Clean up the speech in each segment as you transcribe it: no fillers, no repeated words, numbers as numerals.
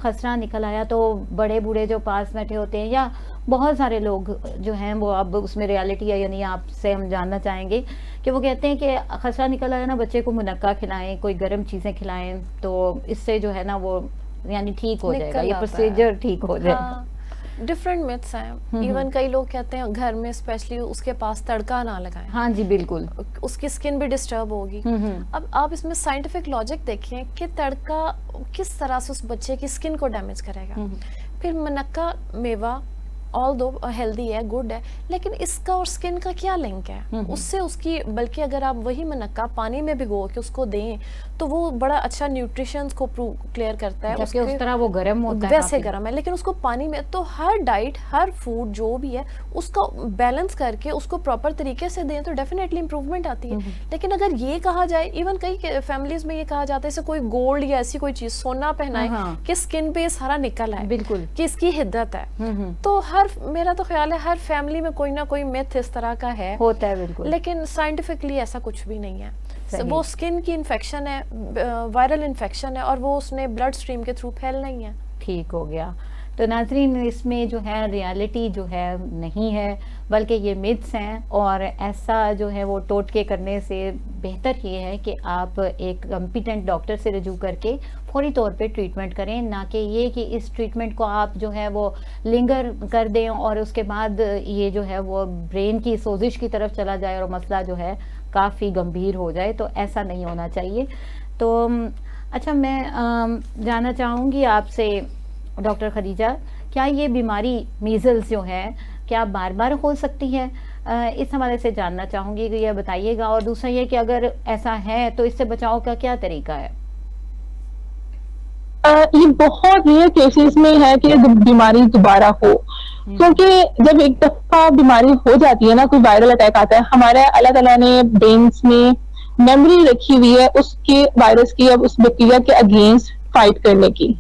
खसरा निकल आया तो बड़े बूढ़े जो पास बैठे होते हैं या बहुत सारे लोग जो हैं वो, अब उसमें रियलिटी है या नहीं आपसे हम जानना चाहेंगे कि वो कहते हैं कि खसरा निकल आया ना, बच्चे को मुनक्का खिलाएं, कोई गर्म चीज़ें खिलाएं तो इससे जो है ना वो यानी ठीक हो जाएगा, ये प्रोसीजर ठीक हो जाएगा। हाँ, डिफरेंट मिथ्स हैं। इवन कई लोग कहते हैं घर में स्पेशली उसके पास तड़का ना लगाएं। हाँ जी बिल्कुल, उसकी स्किन भी डिस्टर्ब होगी। अब आप इसमें साइंटिफिक लॉजिक देखें कि तड़का किस तरह से उस बच्चे की स्किन को डैमेज करेगा। फिर मुनक्का मेवा ऑल दो हेल्दी है, गुड है, लेकिन इसका और स्किन का क्या लिंक है उससे उसकी, बल्कि अगर आप वही मुनक्का पानी में भिगो के उसको दें तो वो बड़ा अच्छा न्यूट्रिशंस को क्लियर करता है। उसके उस तरह वो गर्म होता है, वैसे गर्म है, लेकिन उसको पानी में, तो हर डाइट हर फूड जो भी है उसका बैलेंस करके उसको प्रॉपर तरीके से दें तो डेफिनेटली इंप्रूवमेंट आती है। लेकिन अगर ये कहा जाए, इवन कई फैमिलीज में ये कहा जाता है जैसे कोई गोल्ड या ऐसी कोई चीज सोना पहनाए कि स्किन पे सारा निकल आए, बिल्कुल कि इसकी हिद्दत है, तो मेरा तो ख्याल है हर फैमिली में कोई ना कोई मिथ इस तरह का है, होता है बिल्कुल, लेकिन साइंटिफिकली ऐसा कुछ भी नहीं है। वो स्किन की इन्फेक्शन है, वायरल इन्फेक्शन है और वो उसने ब्लड स्ट्रीम के थ्रू फैलना ही है। ठीक हो गया। तो नाज़रीन, इसमें जो है रियलिटी जो है नहीं है, बल्कि ये मिथ्स हैं, और ऐसा जो है वो टोटके करने से बेहतर ये है कि आप एक कॉम्पिटेंट डॉक्टर से रजू करके फौरी तौर पे ट्रीटमेंट करें, ना कि ये कि इस ट्रीटमेंट को आप जो है वो लिंगर कर दें और उसके बाद ये जो है वो ब्रेन की सोजिश की तरफ चला जाए और मसला जो है काफ़ी गंभीर हो जाए। तो ऐसा नहीं होना चाहिए। तो अच्छा, मैं जानना चाहूँगी आपसे डॉक्टर खदीजा, क्या ये बीमारी मीज़ल्स जो है क्या बार बार हो सकती है? इस हवाले से जानना चाहूँगी कि यह बताइएगा। और दूसरा ये कि अगर ऐसा है तो इससे बचाव का क्या तरीका है? ये बहुत रेयर केसेस में है कि बीमारी दोबारा हो, क्योंकि जब एक दफा बीमारी हो जाती है ना, कोई वायरल अटैक आता है, हमारे अल्लाह ताला ने ब्रेन्स में मेमोरी रखी हुई है उसके वायरस की, अब उस बैक्टीरिया के अगेंस्ट फाइट करने की।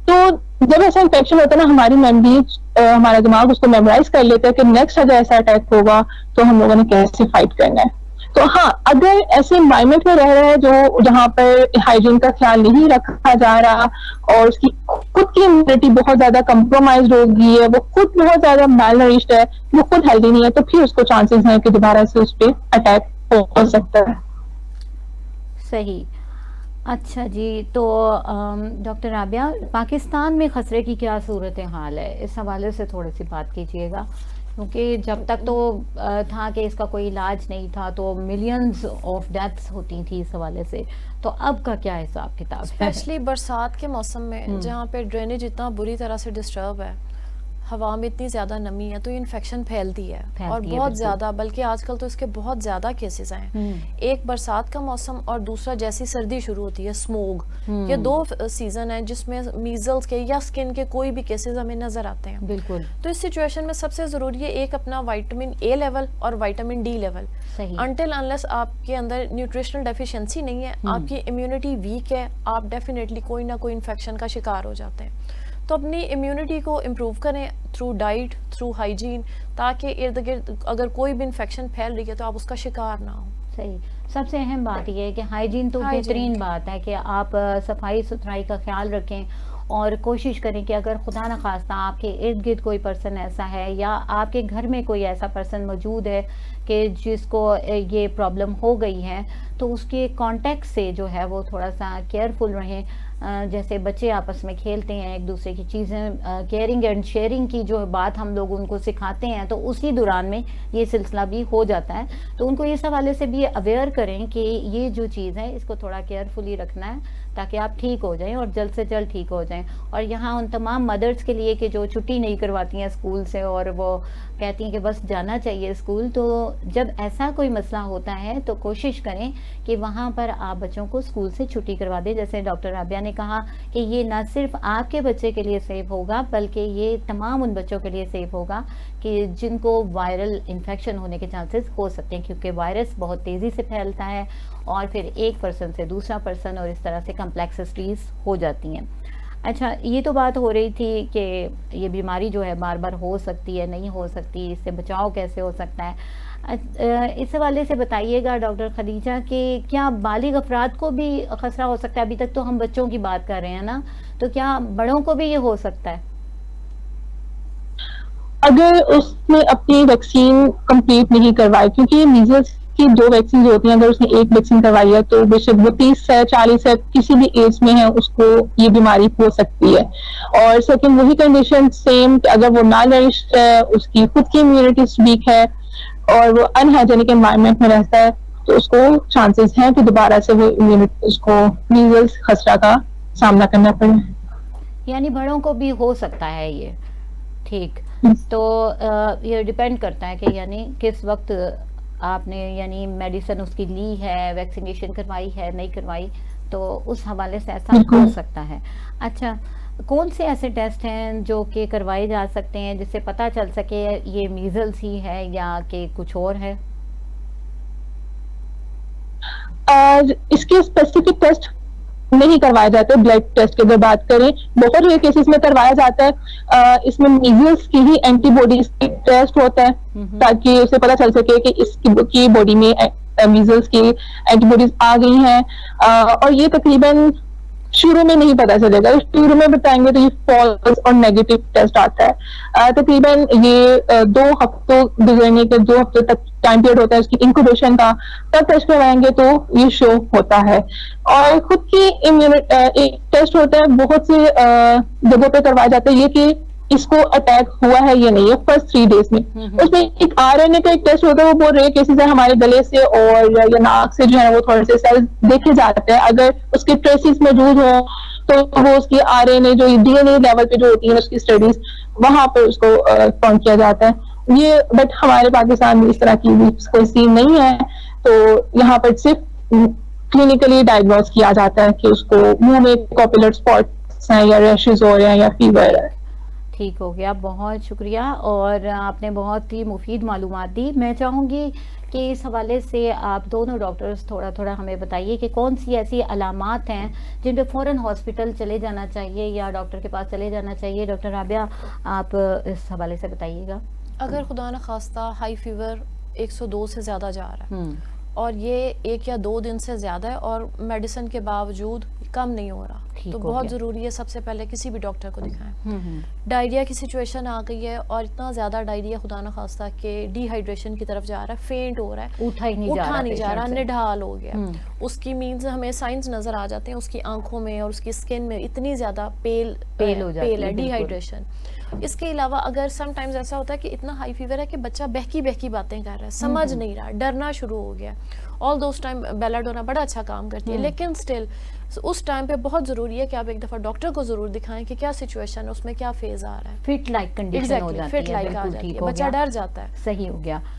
तो जब ऐसा इन्फेक्शन होता है ना, हमारी मेमोरी, हमारा दिमाग उसको मेमोराइज कर लेता है कि नेक्स्ट अगर ऐसा अटैक होगा तो हम लोगों ने कैसे फाइट करना है। तो हाँ, अगर ऐसे एनवायरमेंट में रह रहे हैं जो जहाँ पर हाइजीन का ख्याल नहीं रखा जा रहा और उसकी खुद की इम्यूनिटी बहुत ज्यादा कंप्रोमाइज हो गई है, वो खुद बहुत ज्यादा मेलनरिश्ड है, वो खुद हेल्दी नहीं है, तो फिर उसको चांसेस हैं कि दोबारा से उस पर अटैक हो सकता है। सही। अच्छा जी, तो डॉक्टर राबिया, पाकिस्तान में खसरे की क्या सूरत हाल है, इस हवाले से थोड़ी सी बात कीजिएगा, क्योंकि जब तक तो था कि इसका कोई इलाज नहीं था तो मिलियंस ऑफ डेथ्स होती थी इस हवाले से, तो अब का क्या हिसाब किताब है? स्पेशली बरसात के मौसम में जहाँ पे ड्रेनेज इतना बुरी तरह से डिस्टर्ब है, हवा में इतनी ज़्यादा नमी है, तो ये इन्फेक्शन फैलती है और बहुत ज़्यादा, बल्कि आजकल तो इसके बहुत ज़्यादा केसेस हैं। एक बरसात का मौसम और दूसरा जैसी सर्दी शुरू होती है, स्मोग, ये दो सीज़न है जिसमें मीजल्स के या स्किन के कोई भी केसेस हमें नज़र आते हैं। बिल्कुल। तो इस सिचुएशन में सबसे ज़रूरी है एक अपना विटामिन ए लेवल और vitamin D level. Until unless आपके अंदर न्यूट्रिशनल डेफिशिएंसी नहीं है, आपकी इम्यूनिटी वीक है, आप डेफिनेटली कोई ना कोई इन्फेक्शन का शिकार हो जाते हैं। तो अपनी इम्यूनिटी को इम्प्रूव करें थ्रू डाइट, थ्रू हाइजीन, ताकि इर्द गिर्द अगर कोई भी इन्फेक्शन फैल रही है तो आप उसका शिकार ना हो। सही। सबसे अहम बात यह है कि हाइजीन तो बेहतरीन बात है कि आप सफाई सुथराई का ख्याल रखें और कोशिश करें कि अगर खुदा न खास्ता आपके इर्द गिर्द कोई पर्सन ऐसा है या आपके घर में कोई ऐसा पर्सन मौजूद है कि जिसको ये प्रॉब्लम हो गई है, तो उसके कॉन्टेक्ट से जो है वो थोड़ा सा केयरफुल रहें। जैसे बच्चे आपस में खेलते हैं, एक दूसरे की चीज़ें केयरिंग एंड शेयरिंग की जो बात हम लोग उनको सिखाते हैं, तो उसी दौरान में ये सिलसिला भी हो जाता है। तो उनको इस हवाले से भी अवेयर करें कि ये जो चीज़ है इसको थोड़ा केयरफुली रखना है ताकि आप ठीक हो जाएं और जल्द से जल्द ठीक हो जाएं। और यहाँ उन तमाम मदर्स के लिए कि जो छुट्टी नहीं करवाती हैं स्कूल से और वो कहती हैं कि बस जाना चाहिए स्कूल, तो जब ऐसा कोई मसला होता है तो कोशिश करें कि वहाँ पर आप बच्चों को स्कूल से छुट्टी करवा दें। जैसे डॉक्टर राबिया ने कहा कि ये ना सिर्फ आपके बच्चे के लिए सेफ होगा बल्कि ये तमाम उन बच्चों के लिए सेफ होगा कि जिनको वायरल इन्फेक्शन होने के चांसेस हो सकते हैं, क्योंकि वायरस बहुत तेज़ी से फैलता है और फिर एक पर्सन से दूसरा पर्सन और इस तरह से कम्प्लेक्सिटीज़ हो जाती हैं। अच्छा, ये तो बात हो रही थी कि ये बीमारी जो है बार बार हो सकती है, नहीं हो सकती, इससे बचाव कैसे हो सकता है। इस हवाले से बताइएगा डॉक्टर खदीजा कि क्या बालिग अफराद को भी खतरा हो सकता है? अभी तक तो हम बच्चों की बात कर रहे हैं ना, तो क्या बड़ों को भी ये हो सकता है? अगर उसने अपनी वैक्सीन कंप्लीट नहीं करवाई, क्योंकि मीजल्स की 2 वैक्सीन होती हैं, अगर उसने 1 वैक्सीन करवाई है तो बेशक वो 30 है, 40 है, किसी भी एज में है, उसको ये बीमारी हो सकती है। और सेकंड वही कंडीशन सेम, अगर वो नॉरिश्ड है, उसकी खुद की इम्यूनिटी वीक है और वो अनहाइजेनिक एनवायरनमेंट में रहता है, तो उसको चांसेस हैं कि दोबारा से वो इम्यूनिटी, उसको मीजल्स खसरा का सामना करना पड़े। यानी बड़ों को भी हो सकता है ये, ठीक। तो ये डिपेंड करता है कि यानी किस वक्त आपने यानी मेडिसिन उसकी ली है, वैक्सीनेशन करवाई है, नहीं करवाई, तो उस हवाले से ऐसा हो सकता है। अच्छा, कौन से ऐसे टेस्ट हैं जो कि करवाए जा सकते हैं जिससे पता चल सके ये मीजल्स ही है या कि कुछ और है? इसके स्पेसिफिक टेस्ट नहीं करवाए जाते। ब्लड टेस्ट की अगर बात करें, बहुत रेयर केसेस में करवाया जाता है। इसमें मीजल्स की ही एंटीबॉडीज टेस्ट होता है, ताकि उसे पता चल सके कि इसकी बॉडी में मीजल्स की एंटीबॉडीज आ गई हैं। और ये तकरीबन शुरू में नहीं पता चलेगा, शुरू में बताएंगे तो ये फॉल्स और नेगेटिव टेस्ट आता है। तकरीबन ये 2 हफ्तों गुजरने के 2 हफ्ते तक टाइम पीरियड होता है उसकी इंक्यूबेशन का, तब टेस्ट करवाएंगे तो ये शो होता है। और खुद की इम्यूनिटी एक टेस्ट होता है, बहुत से जगहों पे करवाया जाता है ये कि इसको अटैक हुआ है या नहीं है फर्स्ट 3 डेज में। उसमें एक RNA का एक टेस्ट होता है, वो बहुत रेयर केसेस है, हमारे गले से और या नाक से जो है वो थोड़े से सेल्स देखे जाते हैं। अगर उसके ट्रेसेस मौजूद हो तो वो उसकी RNA जो DNA लेवल पे जो होती है उसकी स्टडीज, वहां पे उसको काउंट किया जाता है। ये बट हमारे पाकिस्तान में इस तरह की कोई सीन नहीं है, तो यहाँ पर सिर्फ क्लिनिकली डायग्नोज किया जाता है कि उसको मुंह में पॉपुलर स्पॉट्स हैं या रैशेज हो रहे हैं या फीवर है। ठीक हो गया, बहुत शुक्रिया, और आपने बहुत ही मुफीद मालूमात दी। मैं चाहूँगी कि इस हवाले से आप दोनों डॉक्टर्स थोड़ा थोड़ा हमें बताइए कि कौन सी ऐसी अलामात हैं जिन पे फ़ौरन हॉस्पिटल चले जाना चाहिए या डॉक्टर के पास चले जाना चाहिए। डॉक्टर राबिया, आप इस हवाले से बताइएगा। अगर खुदा न खास्ता हाई फीवर 102 से ज़्यादा जा रहा है और ये 1 या 2 दिन से ज़्यादा है और मेडिसिन के बावजूद कम नहीं हो रहा, तो बहुत ज़रूरी है सबसे पहले किसी भी डॉक्टर को दिखाएं। डायरिया की सिचुएशन आ गई है और इतना ज़्यादा डायरिया खुदा न खास्ता के डिहाइड्रेशन की तरफ जा रहा है, फेंट हो रहा है, उठा नहीं जा रहा, निढाल हो गया, उसकी मीन्स हमें साइंस नज़र आ जाते हैं उसकी आंखों में और उसकी स्किन में, इतनी ज़्यादा पेल है, डिहाइड्रेशन। इसके अलावा अगर समटाइम्स ऐसा होता है कि इतना हाई फीवर है कि बच्चा बहकी बहकी बातें कर रहा है, समझ नहीं रहा, डरना शुरू हो गया। ऑल दोस टाइम बेलाडोना बड़ा अच्छा काम करती है, लेकिन स्टिल उस टाइम पे बहुत ज़रूरी है कि आप एक दफ़ा डॉक्टर को ज़रूर दिखाएं कि क्या सिचुएशन है, उसमें क्या फेज आ रहा है। फिट लाइक कंडीशन हो जाती है, फिट लाइक आ जाती है, बच्चा डर जाता है। सही हो गया।